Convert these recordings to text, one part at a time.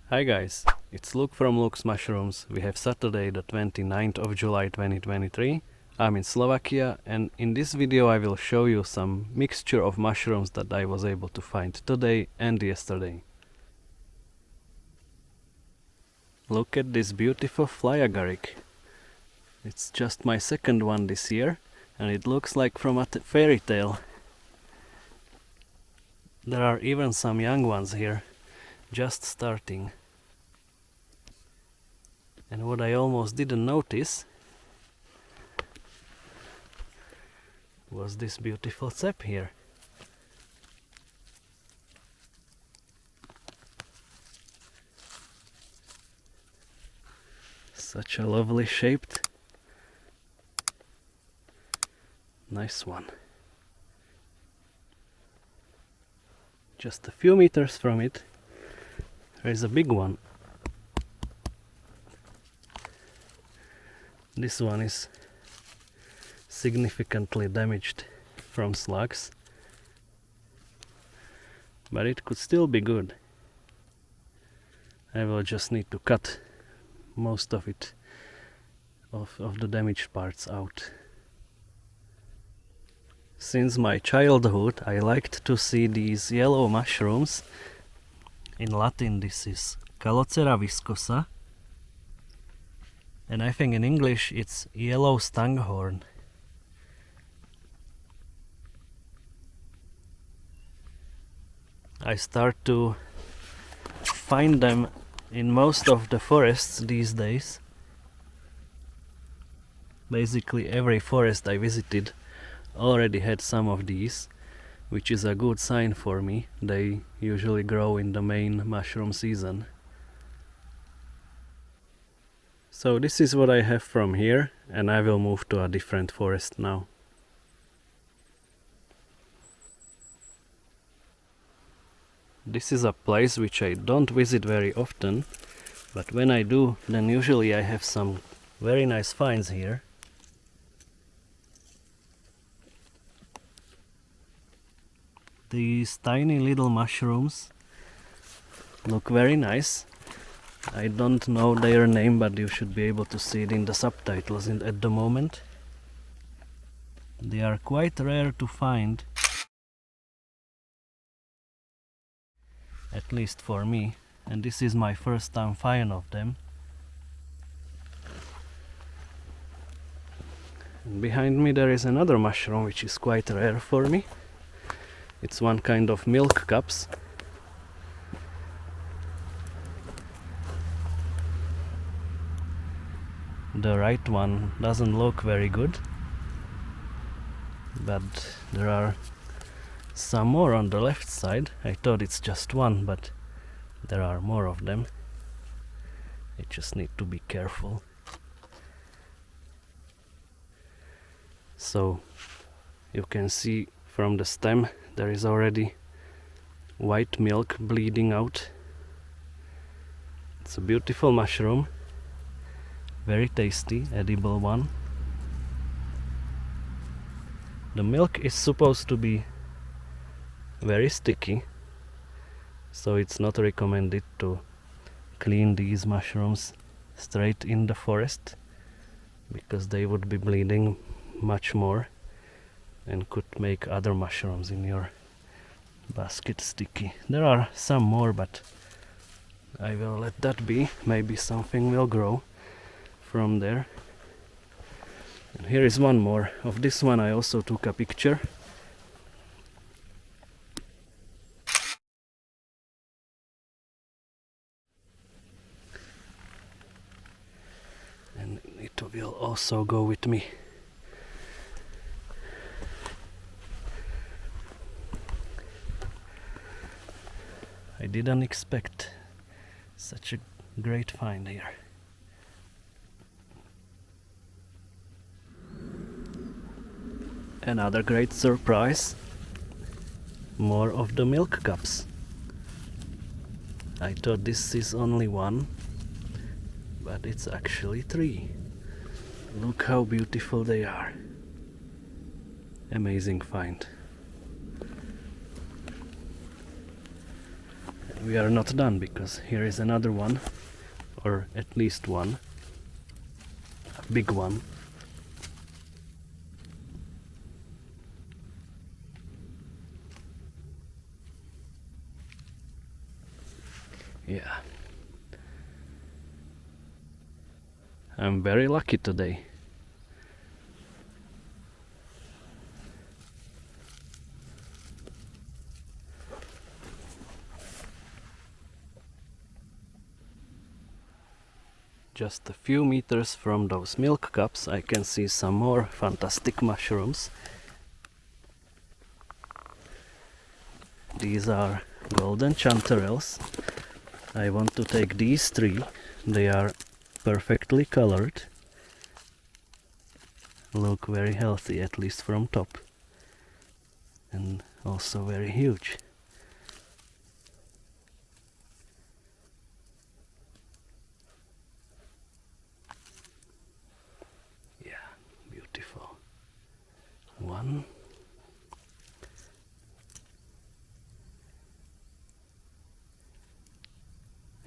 Hi guys, it's Luke from Luke's Mushrooms. We have Saturday the 29th of July 2023. I'm in Slovakia and in this video I will show you some mixture of mushrooms that I was able to find today and yesterday. Look at this beautiful fly agaric. It's just my second one this year and it looks like from a fairy tale. There are even some young ones here, just starting. And what I almost didn't notice was this beautiful sap here. Such a lovely shaped, nice one. Just a few meters from it, there is a big one. This one is significantly damaged from slugs, but it could still be good. I will just need to cut most of it, of the damaged parts out. Since my childhood I liked to see these yellow mushrooms. In Latin this is Calocera viscosa, and I think in English it's yellow stonghorn. I start to find them in most of the forests these days. Basically every forest I visited already had some of these, which is a good sign for me. They usually grow in the main mushroom season. So this is what I have from here, and I will move to a different forest now. This is a place which I don't visit very often, but when I do, then usually I have some very nice finds here. These tiny little mushrooms look very nice. I don't know their name, but you should be able to see it in the subtitles at the moment. They are quite rare to find, at least for me, and this is my first time find of them. And behind me there is another mushroom which is quite rare for me. It's one kind of Milkcaps. The right one doesn't look very good, but there are some more on the left side. I thought it's just one, but there are more of them. I just need to be careful. So you can see from the stem there is already white milk bleeding out. It's a beautiful mushroom, very tasty, edible one. The milk is supposed to be very sticky, so it's not recommended to clean these mushrooms straight in the forest, because they would be bleeding much more and could make other mushrooms in your basket sticky. There are some more, but I will let that be. Maybe something will grow from there. And here is one more. Of this one I also took a picture. And it will also go with me. I didn't expect such a great find here. Another great surprise. More of the Milkcaps. I thought this is only one, but it's actually three. Look how beautiful they are. Amazing find. we are not done, because here is another one, or at least one, a big one. Yeah, I'm very lucky today. Just a few meters from those milk cups I can see some more fantastic mushrooms. These are golden chanterelles. I want to take these three. They are perfectly colored. Look very healthy, at least from top. And also very huge. Yeah, beautiful. One.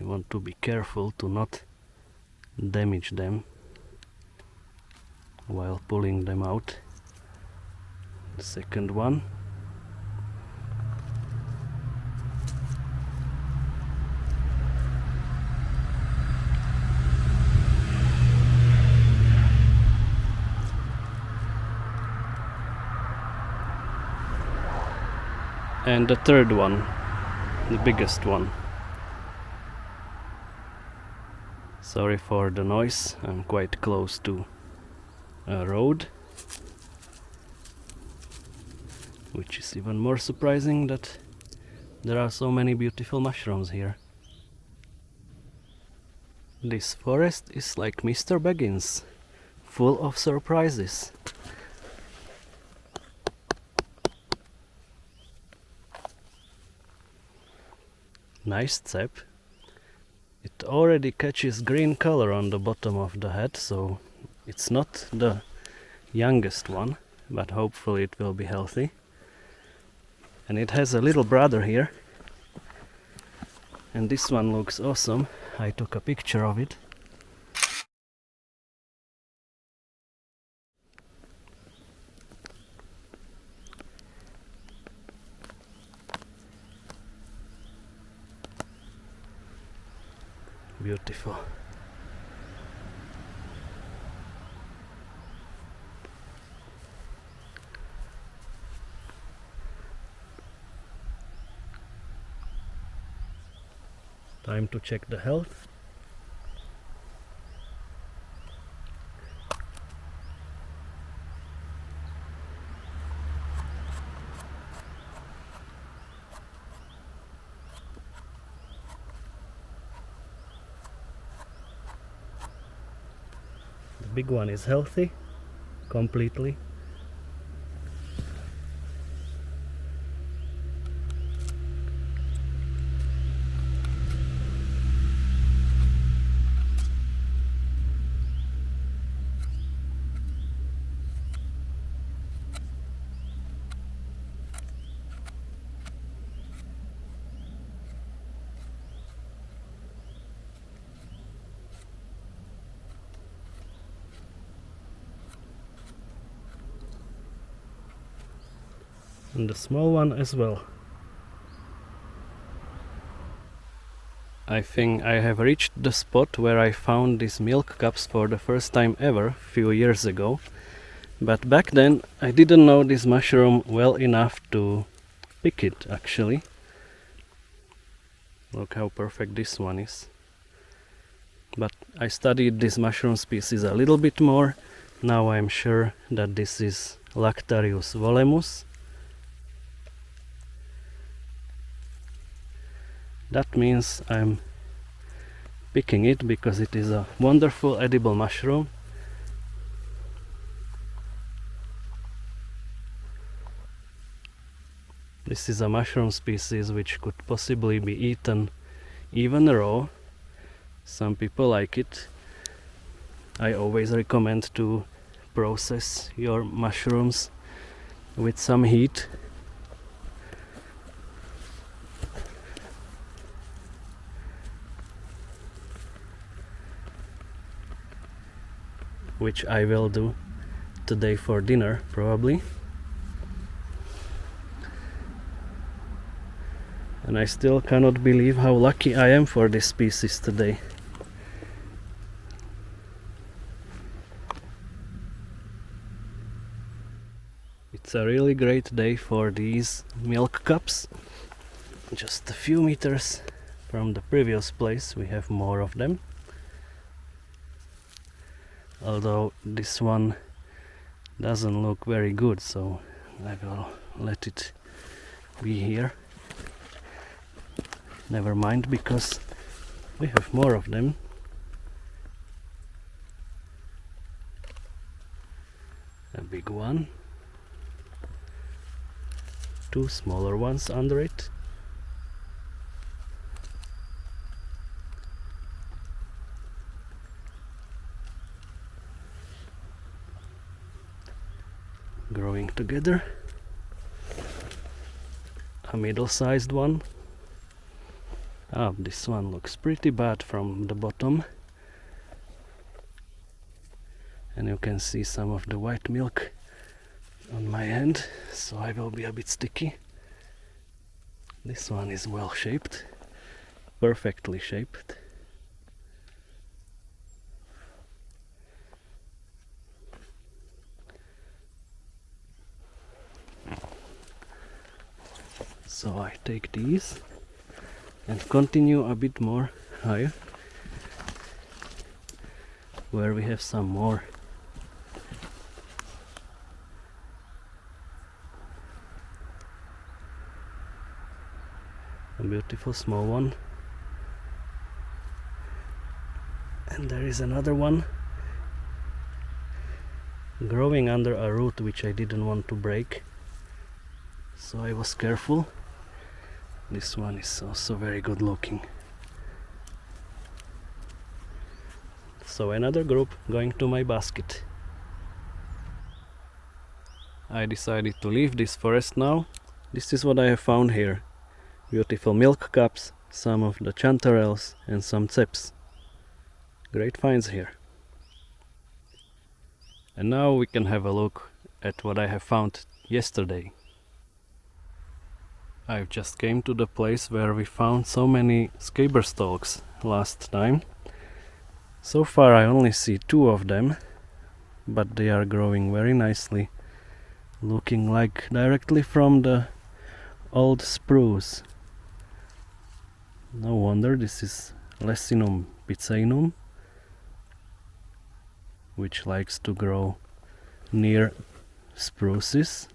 I want to be careful to not damage them while pulling them out. The second one. And the third one, the biggest one. Sorry for the noise, I'm quite close to a road, which is even more surprising that there are so many beautiful mushrooms here. This forest is like Mr. Baggins, full of surprises. Nice sap. It already catches green color on the bottom of the head, so it's not the youngest one, but hopefully it will be healthy. And it has a little brother here. And this one looks awesome. I took a picture of it. Beautiful. Time to check the health. The big one is healthy, completely. And the small one as well. I think I have reached the spot where I found these milk cups for the first time ever, few years ago. But back then I didn't know this mushroom well enough to pick it, actually. Look how perfect this one is. But I studied this mushroom species a little bit more. Now I'm sure that this is Lactarius volemus. That means I'm picking it because it is a wonderful edible mushroom. This is a mushroom species which could possibly be eaten even raw. Some people like it. I always recommend to process your mushrooms with some heat. which I will do today for dinner probably. And I still cannot believe how lucky I am for this species today. It's a really great day for these Milkcaps. Just a few meters from the previous place we have more of them. Although this one doesn't look very good, so I will let it be here. Never mind, because we have more of them. A big one, two smaller ones under it. Growing together. A middle-sized one. This one looks pretty bad from the bottom. And you can see some of the white milk on my hand, so I will be a bit sticky. This one is well shaped, perfectly shaped. So I take these and continue a bit more higher, where we have some more. A beautiful small one. And there is another one growing under a root which I didn't want to break, so I was careful. This one is also very good looking. So another group going to my basket. I decided to leave this forest now. This is what I have found here. Beautiful Milkcaps, some of the chanterelles and some ceps. Great finds here. And now we can have a look at what I have found yesterday. I've just came to the place where we found so many scaber stalks last time. So far I only see 2 of them, but they are growing very nicely, looking like directly from the old spruce. No wonder this is Leccinum piceinum, which likes to grow near spruces.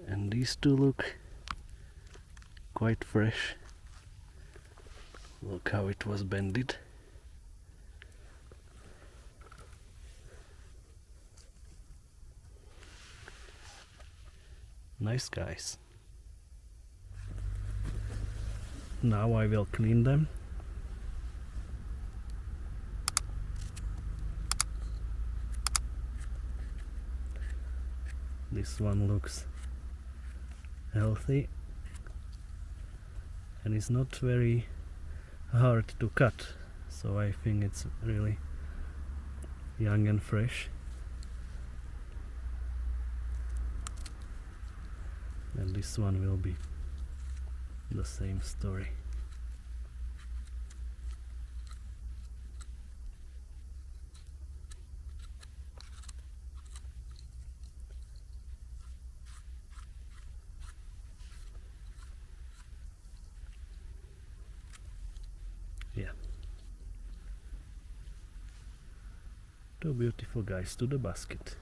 And these two look quite fresh. Look how it was bended. Nice guys. Now I will clean them. This one looks healthy and is not very hard to cut, so I think it's really young and fresh. And this one will be the same story. Yeah. 2 beautiful guys to the basket.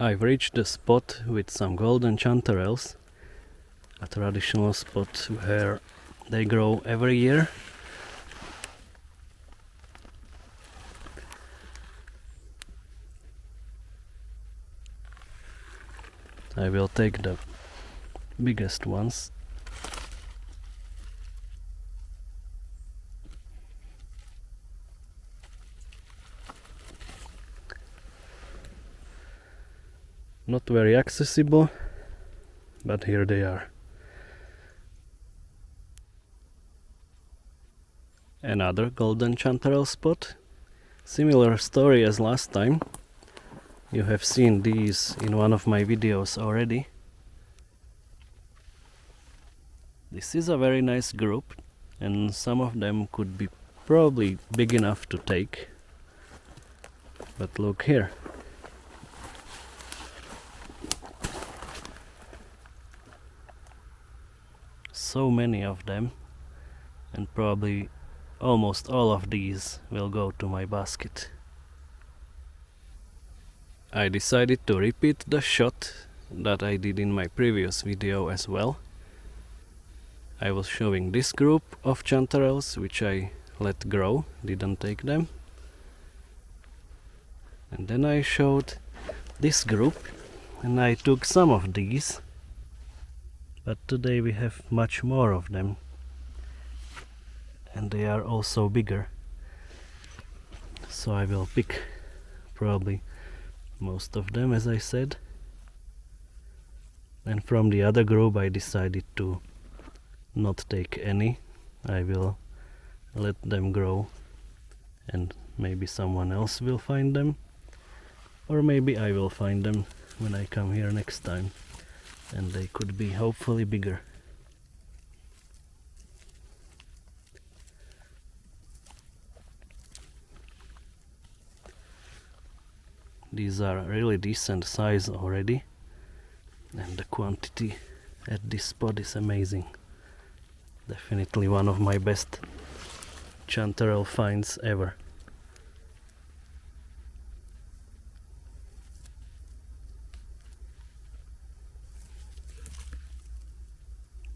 I've reached the spot with some golden chanterelles, a traditional spot where they grow every year. I will take the biggest ones. Not very accessible, but here they are. Another golden chanterelle spot. Similar story as last time. You have seen these in one of my videos already. This is a very nice group, and some of them could be probably big enough to take. But look here. So many of them, and probably almost all of these will go to my basket. I decided to repeat the shot that I did in my previous video as well. I was showing this group of chanterelles which I let grow, didn't take them. And then I showed this group, and I took some of these. But today we have much more of them. And they are also bigger. So I will pick probably most of them, as I said. And from the other group I decided to not take any. I will let them grow, and maybe someone else will find them, or maybe I will find them when I come here next time, and they could be hopefully bigger. These are really decent size already, and the quantity at this spot is amazing. Definitely one of my best chanterelle finds ever.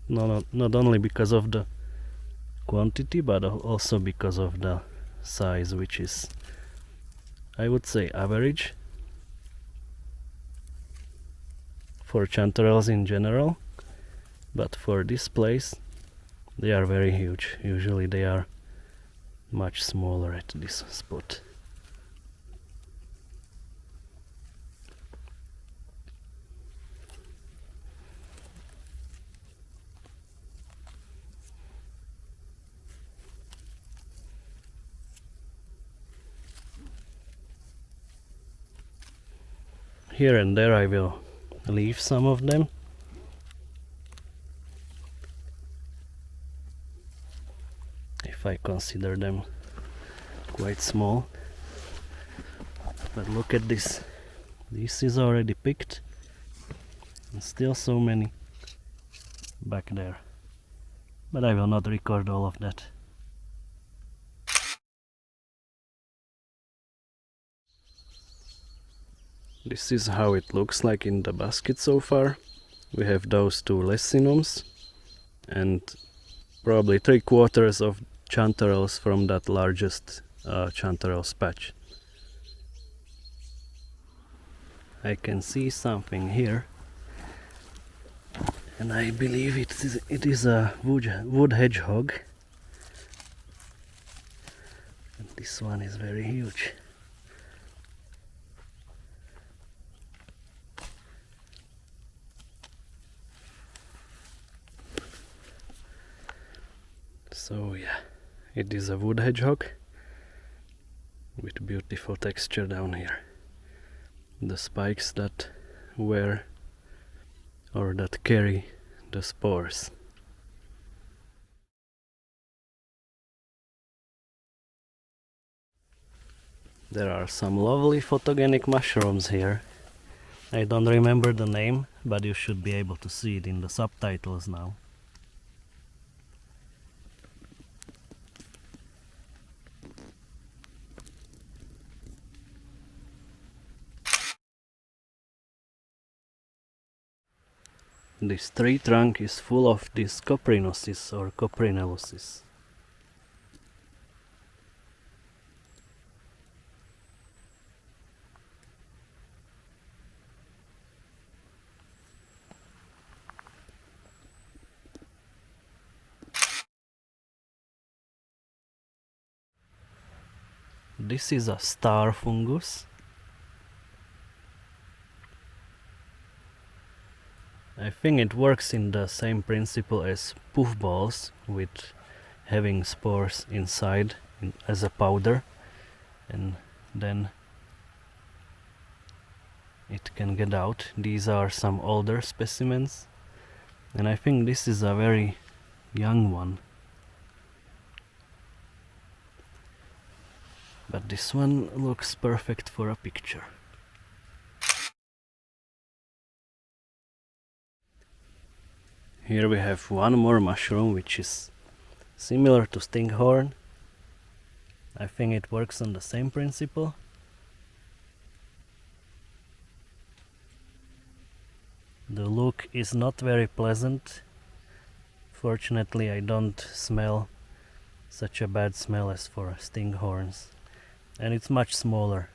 Not only because of the quantity, but also because of the size, which is, I would say, average for chanterelles in general, but for this place they are very huge. Usually they are much smaller at this spot. Here and there I will leave some of them. If I consider them quite small. But look at this. This is already picked, and still so many back there. But I will not record all of that. This is how it looks like in the basket so far. We have those two Leccinums and probably 3/4 of chanterelles from that largest chanterelle patch. I can see something here, and I believe it is a wood hedgehog. And this one is very huge. So yeah, it is a wood hedgehog with beautiful texture down here. The spikes that wear or that carry the spores. There are some lovely photogenic mushrooms here. I don't remember the name, but you should be able to see it in the subtitles now. This tree trunk is full of these coprinuses or coprinelluses. This is a star fungus. I think it works in the same principle as puffballs, with having spores inside as a powder, and then it can get out. These are some older specimens, and I think this is a very young one. But this one looks perfect for a picture. Here we have one more mushroom which is similar to stinkhorn. I think it works on the same principle. The look is not very pleasant. Fortunately, I don't smell such a bad smell as for stinkhorns, and it's much smaller.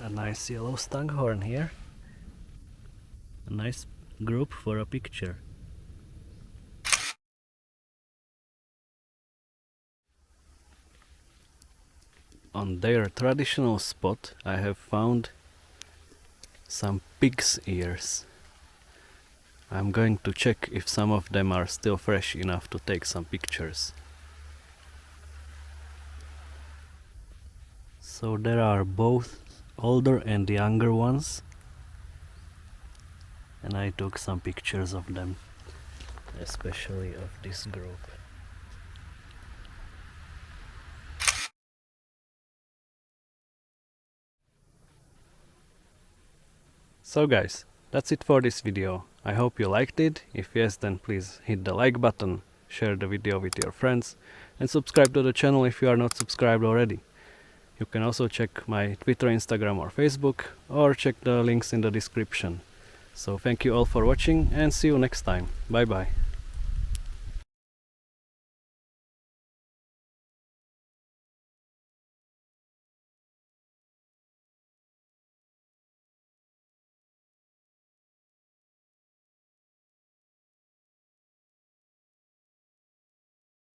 A nice yellow stinkhorn here. A nice group for a picture. On their traditional spot, I have found some pig's ears. I'm going to check if some of them are still fresh enough to take some pictures. So there are both older and younger ones, and I took some pictures of them, especially of this group. So guys, that's it for this video. I hope you liked it. If yes, then please hit the like button, share the video with your friends, and subscribe to the channel if you are not subscribed already. You can also check my Twitter, Instagram or Facebook, or check the links in the description. So thank you all for watching and see you next time. Bye bye.